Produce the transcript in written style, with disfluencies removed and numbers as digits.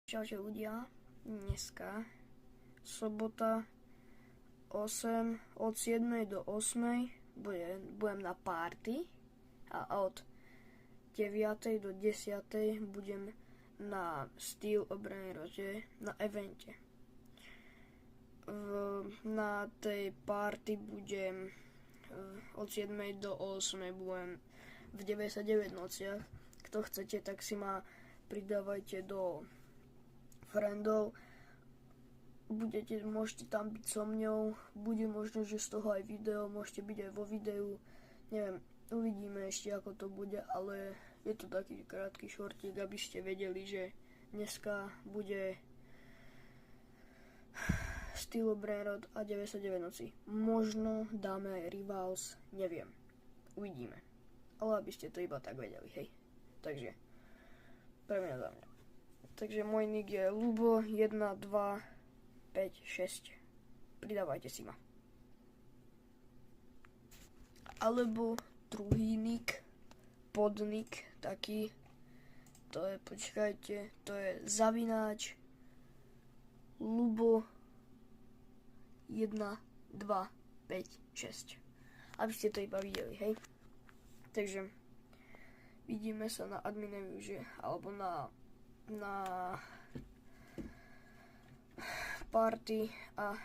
Čaute ľudia, dneska sobota 8, od 7 do 8 budem na party a od 9 do 10 budem na Steel obrany rože na evente. Na tej party budem od 7 do 8 budem v 99 nociach. Kto chcete, tak si ma pridávajte do friendov. Môžete tam byť so mňou, bude možno, že z toho aj video, môžete byť aj vo videu, neviem, uvidíme ešte ako to bude, ale je to taký krátky šortík, aby ste vedeli, že dneska bude Steel Brainrod a 99 noci. Možno dáme aj Rivals, neviem, uvidíme, ale aby ste to iba tak vedeli, hej. Takže, pre mňa za mňa. Takže môj nick je Lubo 1, 2, 5, 6. Pridávajte si ma. Alebo druhý nick, podnick taký, to je, počkajte, to je zavináč Lubo 1, 2, 5, 6. Aby ste to iba videli, hej. Takže vidíme sa na admineviuže alebo na party a